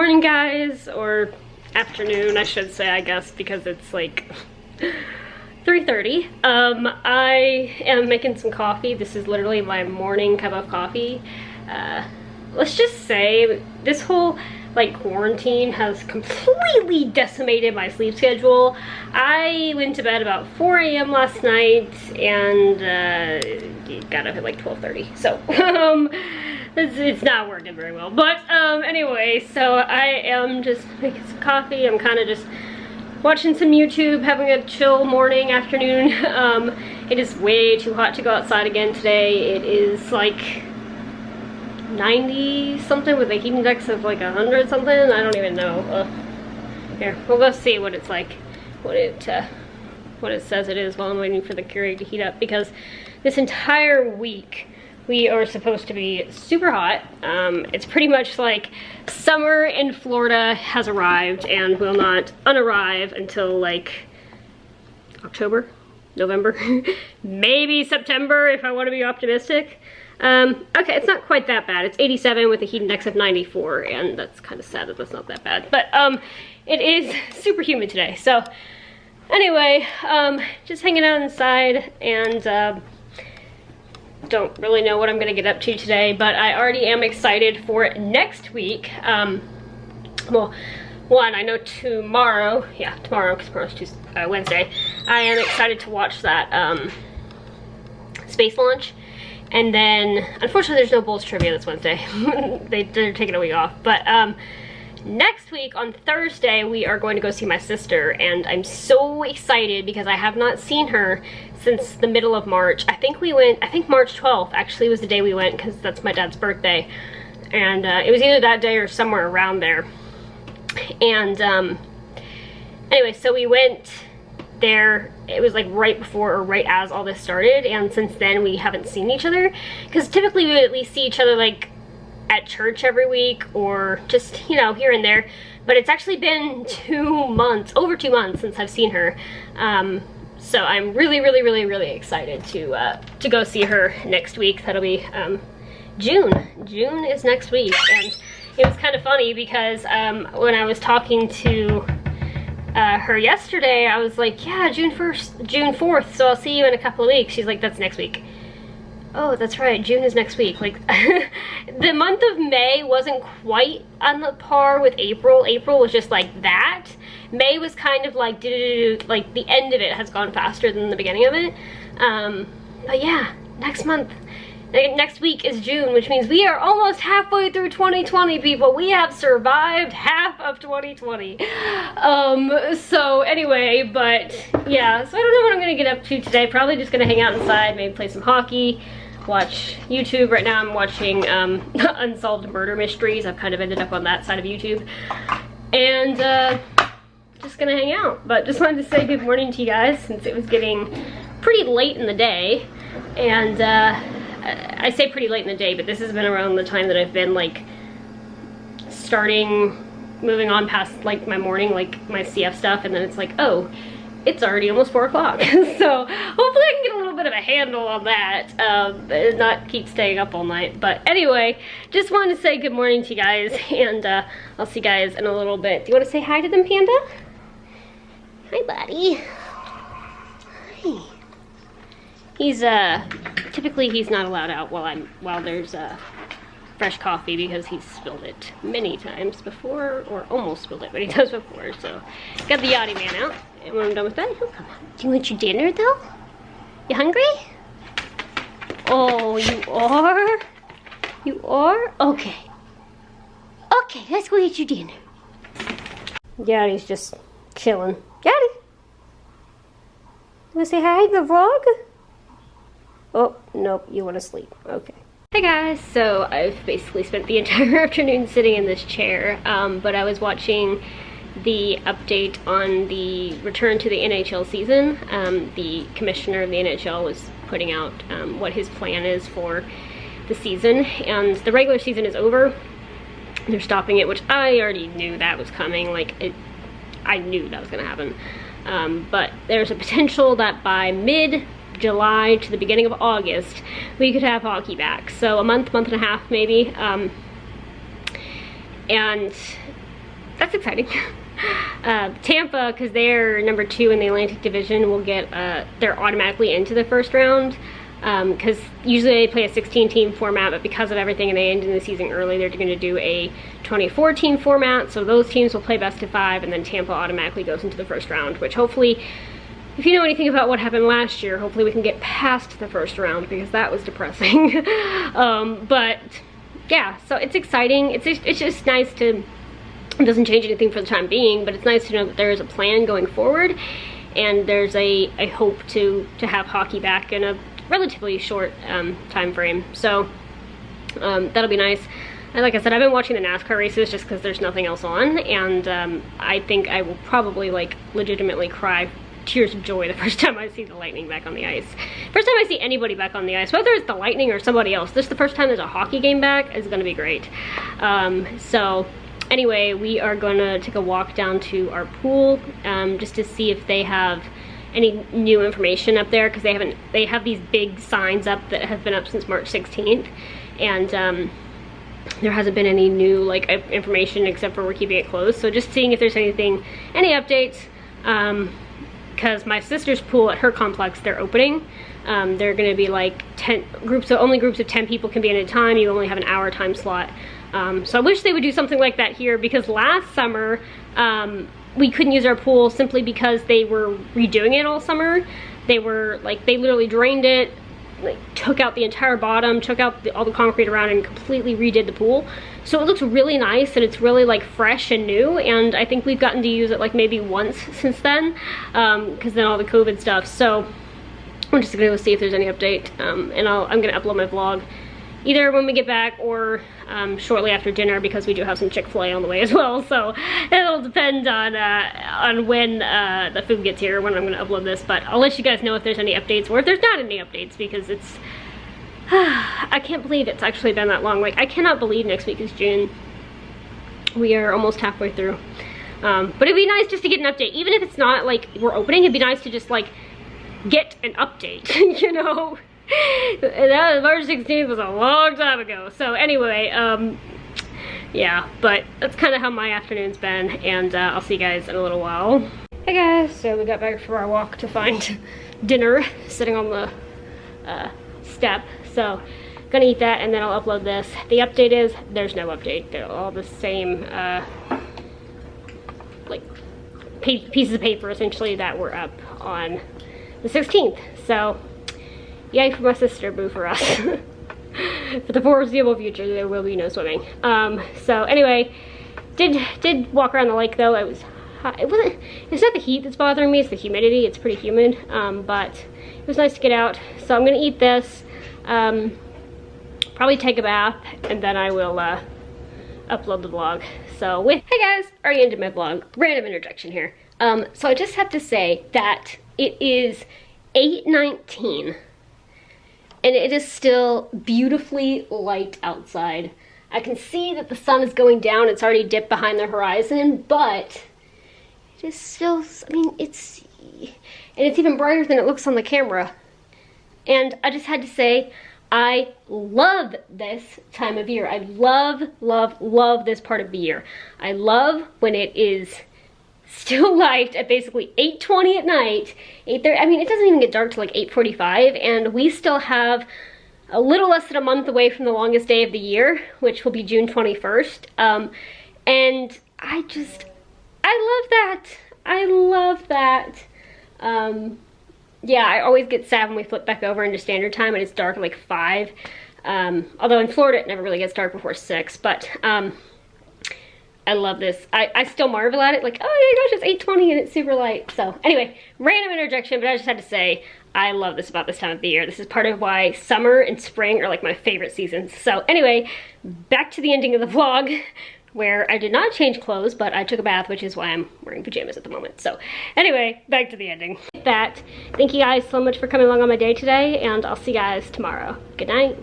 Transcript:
morning, guys, or afternoon, I should say, I guess, because it's like 3:30. I am making some coffee. This is literally my morning cup of coffee. Let's just say this whole like quarantine has completely decimated my sleep schedule. I went to bed about 4 a.m. last night and got up at like 12:30. So it's not working very well. But anyway, so I am just making some coffee. I'm kind of just watching some YouTube, having a chill morning, afternoon. It is way too hot to go outside again today. It is like 90 something with a heat index of like 100 something. I don't even know. Here, we'll go see what it's like, what it says it is while I'm waiting for the Keurig to heat up, because this entire week we are supposed to be super hot. It's pretty much like summer in Florida has arrived and will not unarrive until like October, November, maybe September if I want to be optimistic. Okay, it's not quite that bad. It's 87 with a heat index of 94, and that's kind of sad that that's not that bad. But it is super humid today. So anyway, just hanging out inside, and don't really know what I'm gonna get up to today, but I already am excited for next week. Well, one, I know tomorrow, yeah, tomorrow, because tomorrow's Wednesday, I am excited to watch that space launch. And then, unfortunately, there's no Bulls trivia this Wednesday. They're taking a week off. But next week, on Thursday, we are going to go see my sister. And I'm so excited because I have not seen her since the middle of March. I think March 12th actually was the day we went, because that's my dad's birthday. And it was either that day or somewhere around there. And anyway, so we went there. It was like right before or right as all this started, and since then we haven't seen each other, because typically we would at least see each other like at church every week or just, you know, here and there. But it's actually been 2 months, over 2 months since I've seen her. So I'm really excited to go see her next week. That'll be June is next week. And it was kind of funny because when I was talking to her yesterday, I was like, yeah, June 4th, so I'll see you in a couple of weeks. She's like, that's next week. Oh, that's right, June is next week. Like, the month of May wasn't quite on the par with April. April was just like that. May was kind of like, like the end of it has gone faster than the beginning of it. But yeah, next week is June, which means we are almost halfway through 2020, people. We have survived half of 2020. So anyway, but yeah, so I don't know what I'm gonna get up to today. Probably just gonna hang out inside, maybe play some hockey, watch YouTube. Right now I'm watching Unsolved Murder Mysteries. I've kind of ended up on that side of YouTube. And just gonna hang out. But just wanted to say good morning to you guys, since it was getting pretty late in the day. And I say pretty late in the day, but this has been around the time that I've been like moving on past like my morning, like my CF stuff, and then it's like, oh, it's already almost 4 o'clock. So hopefully I can get a little bit of a handle on that, and not keep staying up all night. But anyway, just wanted to say good morning to you guys, and I'll see you guys in a little bit. Do you want to say hi to them, Panda? Hi, buddy. Hi. He's typically he's not allowed out while there's fresh coffee, because he's spilled it many times before, or almost spilled it, but he does before. So got the yachty man out, and when I'm done with that, he'll come on. Do you want your dinner though? You hungry? Oh, you are? You are? Okay. Okay, let's go eat your dinner. Yachty's just chilling. Yachty, you wanna say hi to the vlog? Oh, nope, you want to sleep. Okay. Hey guys, so I've basically spent the entire afternoon sitting in this chair, but I was watching the update on the return to the NHL season. The commissioner of the NHL was putting out what his plan is for the season, and the regular season is over. They're stopping it, which I already knew that was coming. I knew that was going to happen. But there's a potential that by mid-July to the beginning of August, we could have hockey back. So a month and a half maybe. And that's exciting. Tampa, because they're number 2 in the Atlantic Division, will get, they're automatically into the first round. Because usually they play a 16-team format, but because of everything and they end in the season early, they're going to do a 24-team format. So those teams will play best of 5, and then Tampa automatically goes into the first round, which hopefully, if you know anything about what happened last year, hopefully we can get past the first round, because that was depressing. But yeah, so it's exciting. It's just nice to, it doesn't change anything for the time being, but it's nice to know that there is a plan going forward, and there's a hope to have hockey back in a relatively short time frame. So that'll be nice. And like I said, I've been watching the NASCAR races just because there's nothing else on, and I think I will probably like legitimately cry tears of joy the first time I see the Lightning back on the ice. First time I see anybody back on the ice, whether it's the Lightning or somebody else, this is the first time there's a hockey game back, is gonna be great. So anyway, we are gonna take a walk down to our pool just to see if they have any new information up there, because they have these big signs up that have been up since March 16th, and there hasn't been any new like information except for we're keeping it closed. So just seeing if there's any updates, because my sister's pool at her complex, they're opening. They're gonna be like 10 groups, so only groups of 10 people can be in at a time. You only have an hour time slot. So I wish they would do something like that here, because last summer we couldn't use our pool simply because they were redoing it all summer. They were like, they literally drained it, like took out the entire bottom, took out all the concrete around, and completely redid the pool. So it looks really nice, and it's really like fresh and new, and I think we've gotten to use it like maybe once since then, because then all the COVID stuff. So I'm just gonna go see if there's any update, and I'm gonna upload my vlog either when we get back or shortly after dinner, because we do have some Chick-fil-A on the way as well. So it'll depend on when the food gets here, when I'm gonna upload this. But I'll let you guys know if there's any updates, or if there's not any updates, because it's I can't believe it's actually been that long. Like, I cannot believe next week is June. We are almost halfway through. But it'd be nice just to get an update, even if it's not like we're opening. It'd be nice to just like get an update, you know. That March 16th was a long time ago. So anyway, yeah, but that's kind of how my afternoon's been, and I'll see you guys in a little while. Hey guys, so we got back from our walk to find dinner sitting on the step. So gonna eat that, and then I'll upload this. The update is there's no update. They're all the same like pieces of paper essentially that were up on the 16th. So yay for my sister, boo for us. For the foreseeable future, there will be no swimming. So anyway, did walk around the lake though. It was hot. It's not the heat that's bothering me, it's the humidity. It's pretty humid, but it was nice to get out. So I'm gonna eat this, probably take a bath, and then I will upload the vlog. So hey guys, already ended my vlog. Random interjection here. So I just have to say that it is 8:19. And it is still beautifully light outside. I can see that the sun is going down. It's already dipped behind the horizon, but it is still, I mean, it's even brighter than it looks on the camera. And I just had to say, I love this time of year. I love, love, love this part of the year. I love when it is still light at basically 8:20 at night, 8:30. I mean, it doesn't even get dark till like 8:45, and we still have a little less than a month away from the longest day of the year, which will be June 21st. And I love that. I love that. Yeah, I always get sad when we flip back over into standard time and it's dark at like 5. Although in Florida it never really gets dark before 6, but I love this. I still marvel at it, like, oh my gosh, it's 8:20 and it's super light. So anyway, random interjection, but I just had to say, I love this about this time of the year. This is part of why summer and spring are like my favorite seasons. So anyway, back to the ending of the vlog, where I did not change clothes, but I took a bath, which is why I'm wearing pajamas at the moment. So anyway, back to the ending. With that, thank you guys so much for coming along on my day today, and I'll see you guys tomorrow. Good night.